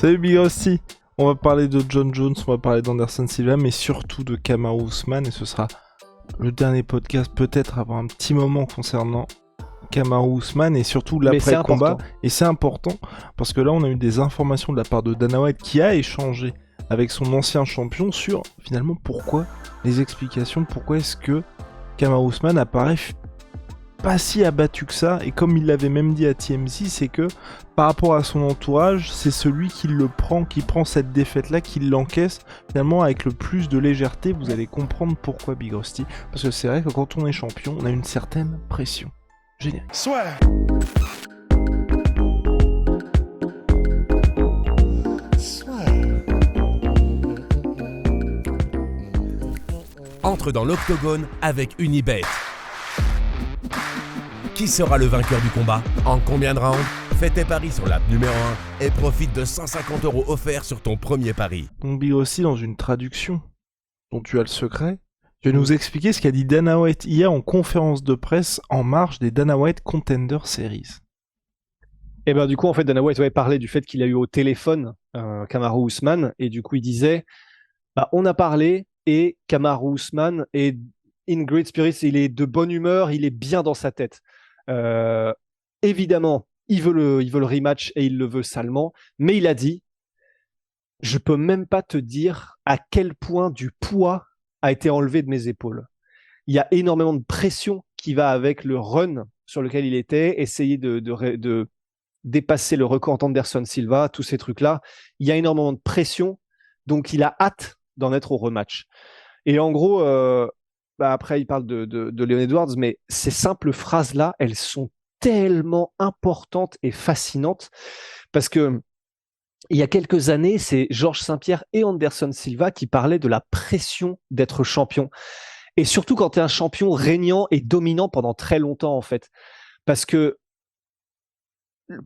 Salut Big Rusty. On va parler de John Jones, on va parler d'Anderson Silva, mais surtout de Kamaru Usman, et ce sera le dernier podcast peut-être avant un petit moment concernant Kamaru Usman et surtout l'après-combat. Et c'est important parce que là on a eu des informations de la part de Dana White qui a échangé avec son ancien champion sur finalement pourquoi, les explications, pourquoi est-ce que Kamaru Usman apparaît pas si abattu que ça, et comme il l'avait même dit à TMZ, c'est que par rapport à son entourage, c'est celui qui le prend, qui prend cette défaite-là, qui l'encaisse finalement avec le plus de légèreté. Vous allez comprendre pourquoi, Big Rusty, parce que c'est vrai que quand on est champion, on a une certaine pression. Générique. Soit. Entre dans l'octogone avec Unibet. Qui sera le vainqueur du combat? En combien de rounds? Fais tes paris sur l'app numéro 1 et profite de 150 € offerts sur ton premier pari. Donc Big Rusty, dans une traduction dont tu as le secret, je vais nous expliquer ce qu'a dit Dana White hier en conférence de presse en marge des Dana White Contender Series. Et ben du coup en fait Dana White avait parlé du fait qu'il a eu au téléphone Kamaru Usman, et du coup il disait on a parlé et Kamaru Usman est in great spirits, il est de bonne humeur, il est bien dans sa tête. Évidemment il veut le rematch et il le veut salement, mais il a dit je peux même pas te dire à quel point du poids a été enlevé de mes épaules. Il y a énormément de pression qui va avec le run sur lequel il était, essayer de dépasser le record d'Anderson Silva, tous ces trucs-là. Il y a énormément de pression, donc il a hâte d'en être au rematch. Et en gros, après il parle de Leon Edwards, mais ces simples phrases-là, elles sont tellement importantes et fascinantes, parce que il y a quelques années, c'est Georges Saint-Pierre et Anderson Silva qui parlaient de la pression d'être champion. Et surtout quand tu es un champion régnant et dominant pendant très longtemps, en fait. Parce que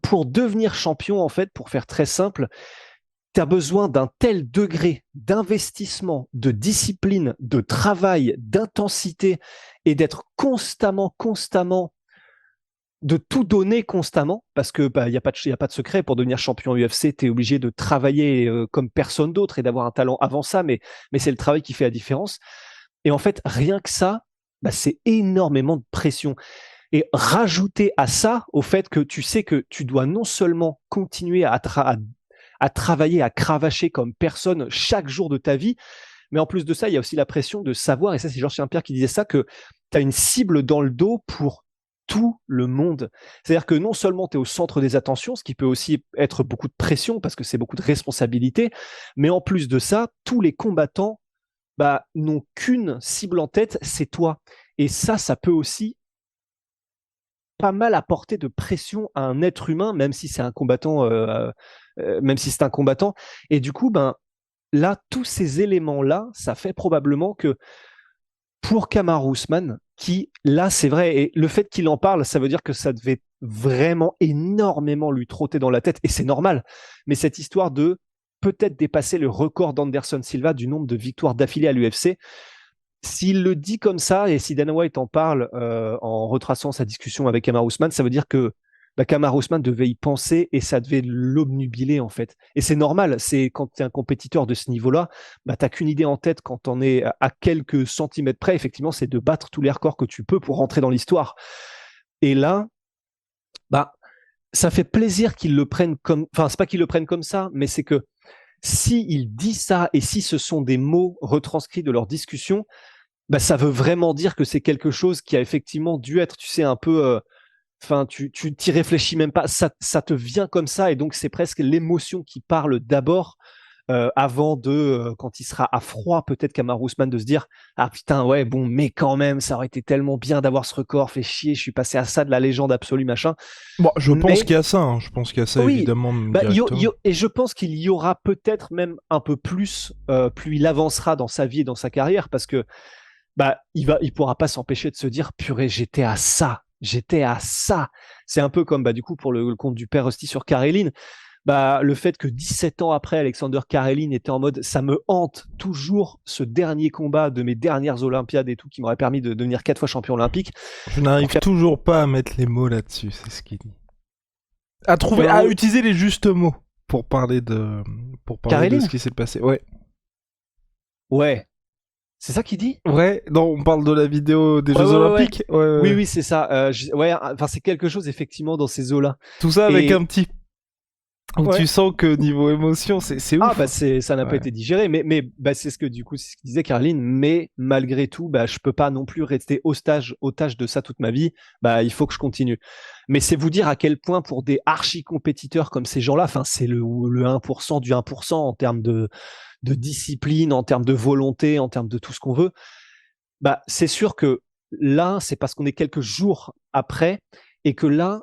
pour devenir champion, en fait, pour faire très simple, tu as besoin d'un tel degré d'investissement, de discipline, de travail, d'intensité, et d'être constamment, de tout donner constamment, parce que y a pas de secret. Pour devenir champion UFC, tu es obligé de travailler comme personne d'autre et d'avoir un talent avant ça, mais c'est le travail qui fait la différence. Et en fait, rien que ça, c'est énormément de pression. Et rajouter à ça, au fait que tu sais que tu dois non seulement continuer à travailler, à cravacher comme personne chaque jour de ta vie, mais en plus de ça, il y a aussi la pression de savoir, et ça c'est Georges Saint-Pierre qui disait ça, que tu as une cible dans le dos pour tout le monde. C'est-à-dire que non seulement tu es au centre des attentions, ce qui peut aussi être beaucoup de pression parce que c'est beaucoup de responsabilité, mais en plus de ça, tous les combattants n'ont qu'une cible en tête, c'est toi. Et ça peut aussi pas mal apporter de pression à un être humain, même si c'est un combattant, Et du coup, là, tous ces éléments-là, ça fait probablement que pour Kamaru Usman, qui, là, c'est vrai, et le fait qu'il en parle, ça veut dire que ça devait vraiment énormément lui trotter dans la tête, et c'est normal. Mais cette histoire de peut-être dépasser le record d'Anderson Silva du nombre de victoires d'affilée à l'UFC, s'il le dit comme ça, et si Dana White en parle en retraçant sa discussion avec Kamaru Usman, ça veut dire que Kamaru Usman devait y penser et ça devait l'obnubiler en fait. Et c'est normal, c'est quand tu es un compétiteur de ce niveau-là, t'as qu'une idée en tête quand t'en es à quelques centimètres près, effectivement, c'est de battre tous les records que tu peux pour rentrer dans l'histoire. Et là, ça fait plaisir qu'ils le prennent comme... Enfin, c'est pas qu'ils le prennent comme ça, mais c'est que s'il dit ça et si ce sont des mots retranscrits de leur discussion, ça veut vraiment dire que c'est quelque chose qui a effectivement dû être, tu sais, un peu... tu t'y réfléchis même pas, ça te vient comme ça, et donc c'est presque l'émotion qui parle d'abord avant de, quand il sera à froid, peut-être Kamaru Usman, de se dire ah putain ouais bon, mais quand même ça aurait été tellement bien d'avoir ce record, fait chier, je suis passé à ça de la légende absolue machin. Bon, je pense qu'il y a ça, je pense qu'il y a ça oui, évidemment. Et je pense qu'il y aura peut-être même un peu plus, plus il avancera dans sa vie et dans sa carrière, parce que il pourra pas s'empêcher de se dire purée, j'étais à ça. C'est un peu comme du coup pour le compte du père Rusty sur Karelin, le fait que 17 ans après, Alexander Karelin était en mode ça me hante toujours, ce dernier combat de mes dernières Olympiades et tout qui m'aurait permis de devenir 4 fois champion olympique. Je n'arrive toujours pas à mettre les mots là-dessus, c'est ce qu'il dit. À utiliser les justes mots. pour parler de Karelin ce qui s'est passé. Ouais. Ouais. C'est ça qu'il dit? Ouais, non, on parle de la vidéo des Ouais, Jeux ouais, ouais, ouais. Olympiques. Ouais. Oui, oui, c'est ça. Ouais, enfin, c'est quelque chose, effectivement, dans ces eaux-là. Tout ça avec Et- un petit... Où Ouais. tu sens que niveau émotion, c'est Ah, ouf. bah, ça n'a pas Ouais. été digéré, mais bah, c'est ce que, du coup, c'est ce que disait Caroline. Mais malgré tout, bah, je peux pas non plus rester otage de ça toute ma vie. Bah, il faut que je continue. Mais c'est vous dire à quel point, pour des archi-compétiteurs comme ces gens-là, enfin, c'est le 1% du 1% en termes de discipline, en termes de volonté, en termes de tout ce qu'on veut. Bah, c'est sûr que là, c'est parce qu'on est quelques jours après et que là,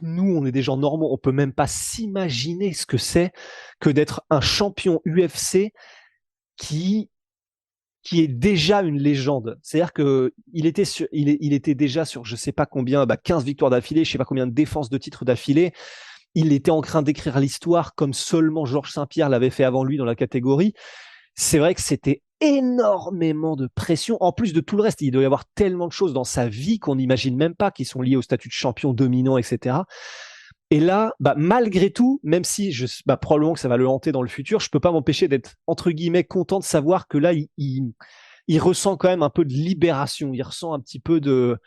nous, on est des gens normaux, on peut même pas s'imaginer ce que c'est que d'être un champion UFC qui qui est déjà une légende. C'est-à-dire que il était déjà sur je sais pas combien, 15 victoires d'affilée, je sais pas combien de défenses de titres d'affilée. Il était en train d'écrire l'histoire comme seulement Georges Saint-Pierre l'avait fait avant lui dans la catégorie. C'est vrai que c'était énormément de pression. En plus de tout le reste, il doit y avoir tellement de choses dans sa vie qu'on n'imagine même pas, qui sont liées au statut de champion dominant, etc. Et là, malgré tout, même si probablement que ça va le hanter dans le futur, je peux pas m'empêcher d'être entre guillemets content de savoir que là, il ressent quand même un peu de libération. Il ressent un petit peu de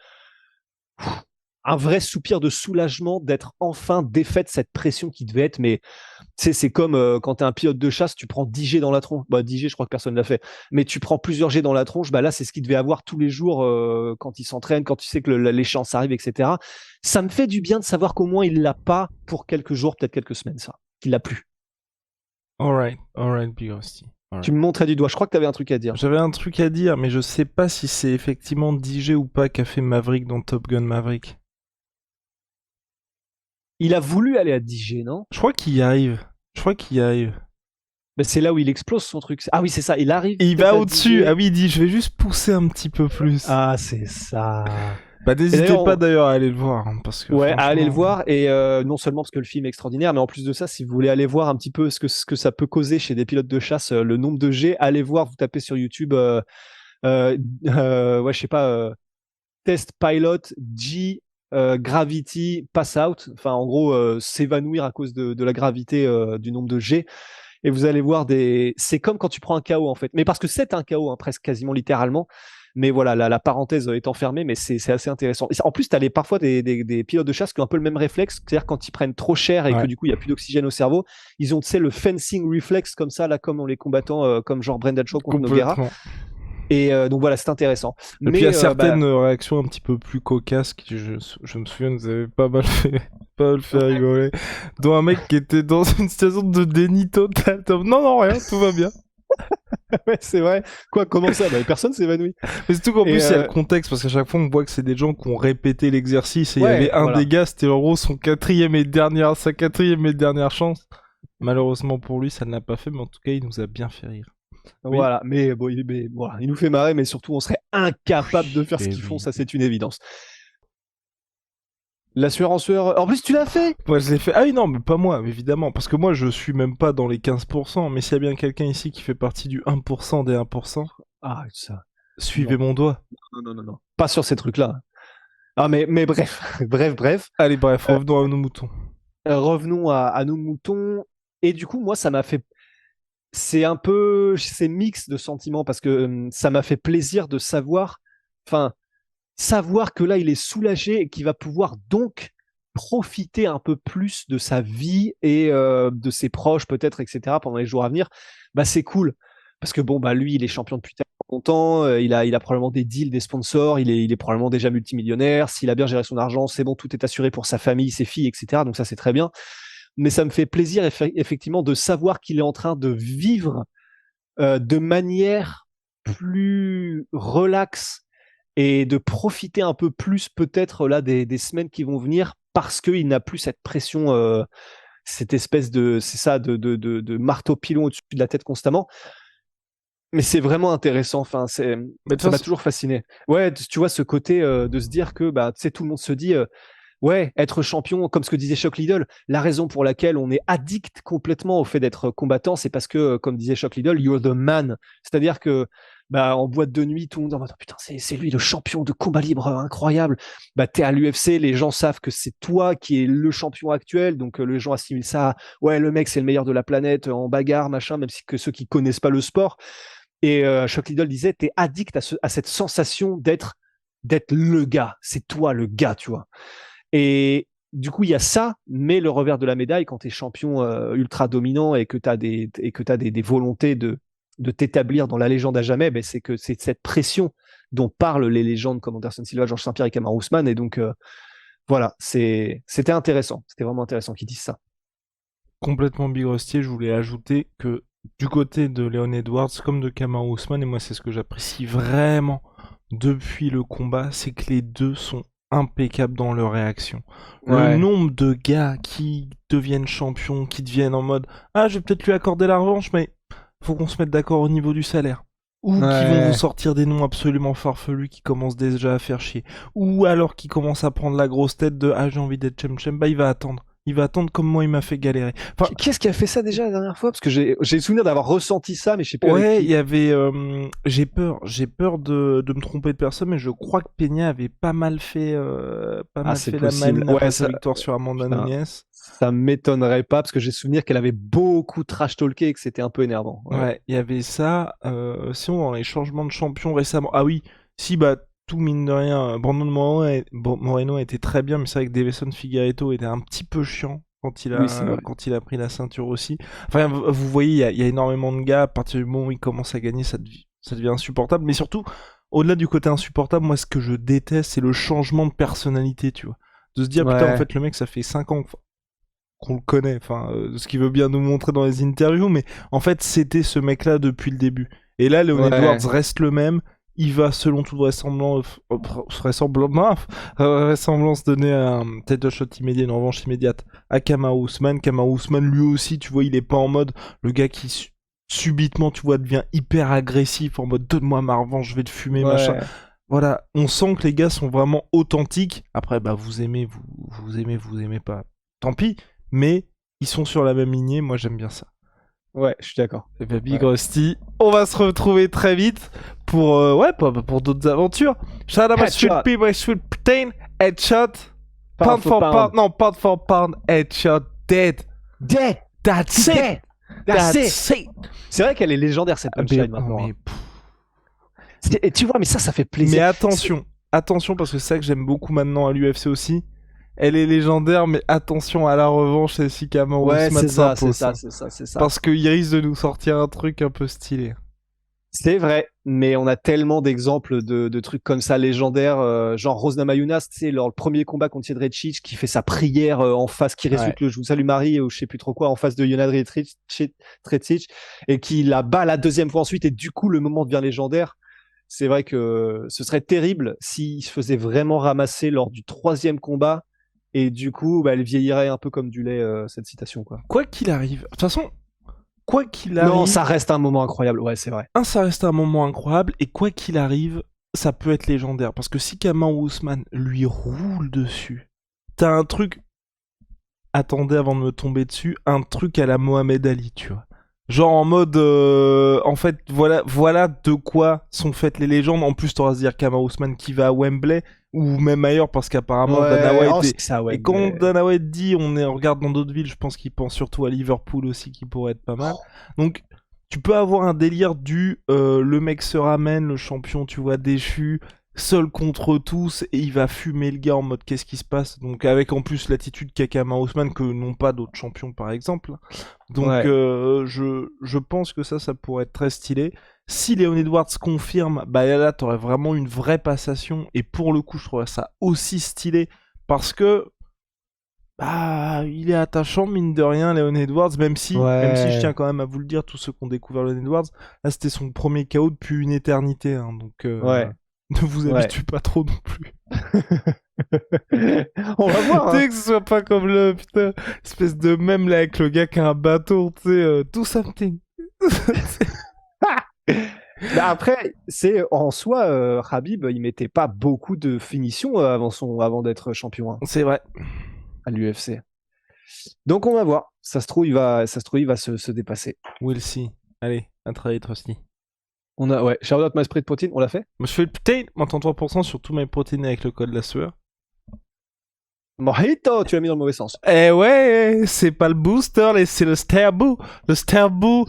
un vrai soupir de soulagement d'être enfin défait de cette pression qui devait être. Mais c'est comme quand tu es un pilote de chasse, tu prends 10 G dans la tronche. 10 G, je crois que personne ne l'a fait. Mais tu prends plusieurs G dans la tronche. Là, c'est ce qu'il devait avoir tous les jours quand il s'entraîne, quand tu sais que l'échéance arrive, etc. Ça me fait du bien de savoir qu'au moins il l'a pas pour quelques jours, peut-être quelques semaines, ça. Qu'il l'a plus. Alright, Big Rusty. Alright. Tu me montrais du doigt. Je crois que tu avais un truc à dire. J'avais un truc à dire, mais je sais pas si c'est effectivement DJ ou pas qu'a fait Maverick dans Top Gun Maverick. Il a voulu aller à 10 G, non? Je crois qu'il y arrive. Mais c'est là où il explose son truc. Ah oui, c'est ça. Il arrive. Et il peut-être va à au-dessus. 10 G. Ah oui, il dit je vais juste pousser un petit peu plus. Ah, c'est ça. N'hésitez d'ailleurs, pas d'ailleurs à aller le voir. Parce que, Ouais, à aller le franchement, voir et non seulement parce que le film est extraordinaire, mais en plus de ça, si vous voulez aller voir un petit peu ce que ça peut causer chez des pilotes de chasse, le nombre de G, allez voir, vous tapez sur YouTube, ouais, je sais pas, test pilot G gravity pass out, enfin en gros s'évanouir à cause de la gravité du nombre de G. Et vous allez voir c'est comme quand tu prends un KO en fait, mais parce que c'est un KO, hein, presque quasiment littéralement. Mais voilà, la parenthèse est enfermée, mais c'est assez intéressant. Et en plus, tu as parfois des pilotes de chasse qui ont un peu le même réflexe, c'est-à-dire quand ils prennent trop cher et que du coup, il n'y a plus d'oxygène au cerveau, ils ont, tu sais, le fencing reflex comme ça, là, comme les combattants, comme genre Brendan Shaw contre Nogueira. Et donc voilà, c'est intéressant. Et puis il y a certaines réactions un petit peu plus cocasses qui, je me souviens, nous avaient pas mal fait rigoler. Dont un mec qui était dans une situation de déni total. Non, rien, tout va bien. Ouais, c'est vrai. Quoi, comment ça? Personne s'évanouit. Mais surtout qu'en plus, il y a le contexte, parce qu'à chaque fois, on voit que c'est des gens qui ont répété l'exercice, et il y avait un des gars, c'était en gros sa quatrième et dernière chance. Malheureusement pour lui, ça ne l'a pas fait, mais en tout cas, il nous a bien fait rire. Voilà, mais bon, il nous fait marrer, mais surtout, on serait incapable de faire ce qu'ils font, ça c'est une évidence. L'assurenceur. En plus, tu l'as fait? Ouais, je l'ai fait. Ah oui, non, mais pas moi, évidemment. Parce que moi, je suis même pas dans les 15%. Mais s'il y a bien quelqu'un ici qui fait partie du 1% des 1%, ça. Suivez mon doigt. Non. Pas sur ces trucs-là. Ah, mais bref. bref. Allez, bref, revenons à nos moutons. Revenons à nos moutons. Et du coup, moi, ça m'a fait. C'est un peu. C'est mix de sentiments parce que ça m'a fait plaisir de savoir. Enfin. Savoir que là, il est soulagé et qu'il va pouvoir donc profiter un peu plus de sa vie et de ses proches peut-être, etc. pendant les jours à venir, c'est cool. Parce que lui, il est champion depuis tellement longtemps, il a probablement des deals, des sponsors, il est probablement déjà multimillionnaire, s'il a bien géré son argent, c'est bon, tout est assuré pour sa famille, ses filles, etc. Donc ça, c'est très bien. Mais ça me fait plaisir, effectivement, de savoir qu'il est en train de vivre de manière plus relaxe et de profiter un peu plus peut-être là des semaines qui vont venir parce qu'il n'a plus cette pression, cette espèce de marteau pilon au-dessus de la tête constamment. Mais c'est vraiment intéressant. Enfin, ça m'a toujours fasciné. Ouais, tu vois ce côté de se dire que tu sais, tout le monde se dit ouais, être champion, comme ce que disait Shock Liddell, la raison pour laquelle on est addict complètement au fait d'être combattant, c'est parce que, comme disait Shock Liddell, you're the man. C'est-à-dire que en boîte de nuit, tout le monde dit oh, putain, c'est lui le champion de combat libre incroyable. T'es à l'UFC, les gens savent que c'est toi qui es le champion actuel, donc les gens assimilent ça. Ouais, le mec c'est le meilleur de la planète en bagarre, machin, même si que ceux qui connaissent pas le sport. Et Chuck Liddell disait t'es addict à cette sensation d'être le gars, c'est toi le gars, tu vois. Et du coup, il y a ça, mais le revers de la médaille, quand tu es champion ultra dominant et que tu as des volontés de t'établir dans la légende à jamais, c'est que c'est cette pression dont parlent les légendes comme Anderson Silva, Georges Saint-Pierre et Kamaru Usman. Et donc, voilà, c'était intéressant. C'était vraiment intéressant qu'ils disent ça. Complètement Big Rusty, je voulais ajouter que du côté de Leon Edwards comme de Kamaru Usman, et moi c'est ce que j'apprécie vraiment depuis le combat, c'est que les deux sont impeccables dans leur réaction. Ouais. Le nombre de gars qui deviennent champions, qui deviennent en mode « Ah, je vais peut-être lui accorder la revanche, mais faut qu'on se mette d'accord au niveau du salaire. » Ou qui vont vous sortir des noms absolument farfelus qui commencent déjà à faire chier. Ou alors qui commencent à prendre la grosse tête de « Ah, j'ai envie d'être Chem, bah il va attendre. Il va attendre comme moi il m'a fait galérer. » Enfin, Qu'est-ce qui a fait ça déjà la dernière fois? Parce que j'ai le souvenir d'avoir ressenti ça, mais je sais pas. ouais, il y avait. J'ai peur de me tromper de personne, mais je crois que Peña avait pas mal fait, c'est la possible. maligne après sa victoire sur Amanda Nunes. Ça m'étonnerait pas parce que j'ai souvenir qu'elle avait beaucoup trash talké et que c'était un peu énervant. Ouais, il y avait ça. Sinon, dans les changements de champion récemment. Ah oui, si, tout mine de rien, Brandon Moreno a été très bien, mais c'est vrai que Davison Figueiredo était un petit peu chiant quand il a pris la ceinture aussi. Enfin, vous voyez, il y a énormément de gars, à partir du moment où il commence à gagner, ça devient insupportable. Mais surtout, au-delà du côté insupportable, moi, ce que je déteste, c'est le changement de personnalité, tu vois. De se dire, putain, en fait, le mec, ça fait 5 ans qu'on le connaît, ce qu'il veut bien nous montrer dans les interviews, mais en fait, c'était ce mec-là depuis le début. Et là, Leon Edwards reste le même. Il va, selon toute vraisemblance, donner un title shot immédiat, une revanche immédiate à Kamaru Usman. Kamaru Usman, lui aussi, tu vois, il est pas en mode le gars qui subitement, tu vois, devient hyper agressif, en mode donne-moi ma revanche, je vais te fumer, machin. Voilà, on sent que les gars sont vraiment authentiques. Après, vous aimez, vous aimez pas. Tant pis, mais ils sont sur la même lignée, moi j'aime bien ça. Ouais, je suis d'accord. Et Big Rusty, on va se retrouver très vite pour d'autres aventures. Shout out my street people, street protein, headshot, pound for pound, non, pound for pound, headshot, dead. That's it. C'est vrai qu'elle est légendaire cette punchline maintenant. Et tu vois, mais ça fait plaisir. Mais attention parce que c'est ça que j'aime beaucoup maintenant à l'UFC aussi. Elle est légendaire, mais attention à la revanche si Kamaru Usman s'impose. C'est ça. Parce qu'il risque de nous sortir un truc un peu stylé. C'est vrai, mais on a tellement d'exemples de trucs comme ça légendaires, genre Rose Namajunas, tu sais, le premier combat contre Jedrzejczyk qui fait sa prière en face, qui résulte le je vous salue Marie ou je sais plus trop quoi en face de Yonadri Jedrzejczyk et qui la bat la deuxième fois ensuite et du coup le moment devient légendaire. C'est vrai que ce serait terrible s'il se faisait vraiment ramasser lors du troisième combat. Et du coup, elle vieillirait un peu comme du lait, cette citation, quoi. Quoi qu'il arrive. De toute façon, quoi qu'il arrive... Non, ça reste un moment incroyable. Ouais, c'est vrai. Ça reste un moment incroyable. Et quoi qu'il arrive, ça peut être légendaire. Parce que si Kamaru Usman lui roule dessus, t'as un truc... Attendez avant de me tomber dessus. Un truc à la Mohamed Ali, tu vois. Genre en mode... en fait, voilà de quoi sont faites les légendes. En plus, t'auras à se dire Kamaru Usman qui va à Wembley... ou même ailleurs parce qu'apparemment Dana White et quand Dana White dit on regarde dans d'autres villes, je pense qu'il pense surtout à Liverpool aussi qui pourrait être pas mal. Donc tu peux avoir un délire du le mec se ramène, le champion tu vois déchu, seul contre tous et il va fumer le gars en mode qu'est-ce qui se passe, donc avec en plus l'attitude qu'a Kamaru Usman que n'ont pas d'autres champions par exemple. Donc je pense que ça pourrait être très stylé. Si Leon Edwards confirme, là t'aurais vraiment une vraie passation et pour le coup je trouverais ça aussi stylé parce que il est attachant mine de rien Leon Edwards, même si je tiens quand même à vous le dire, tous ceux qui ont découvert Leon Edwards, là c'était son premier KO depuis une éternité, hein, donc ne vous habituez pas trop non plus. On va voir. Tu sais que ce soit pas comme le putain espèce de mème là avec le gars qui a un bateau, tu sais, do something. Après, c'est en soi, Khabib, il mettait pas beaucoup de finitions avant d'être champion. Hein, c'est vrai. À l'UFC. Donc on va voir. Ça se trouve, il va se dépasser. We'll see. Allez, à très vite, Rusty. On a, ouais, shout out my spray de protéines, on l'a fait? Moi, je fais le putain, moins 33% sur tous mes protéines avec le code la sueur. Mojito, tu l'as mis dans le mauvais sens. Eh ouais, c'est pas le booster, c'est le Sterboo. Le Sterboo.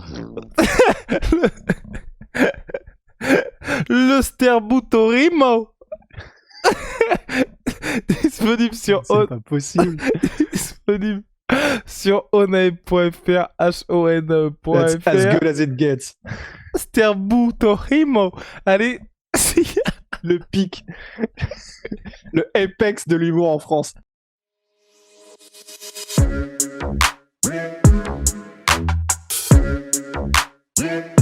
le Sterboo Torimo. Disponible sur C'est pas possible. disponible sur onae.fr, That's as hone.fr. good as it gets. Sterboo Torimo. Allez, Le pic. Le apex de l'humour en France. Yeah.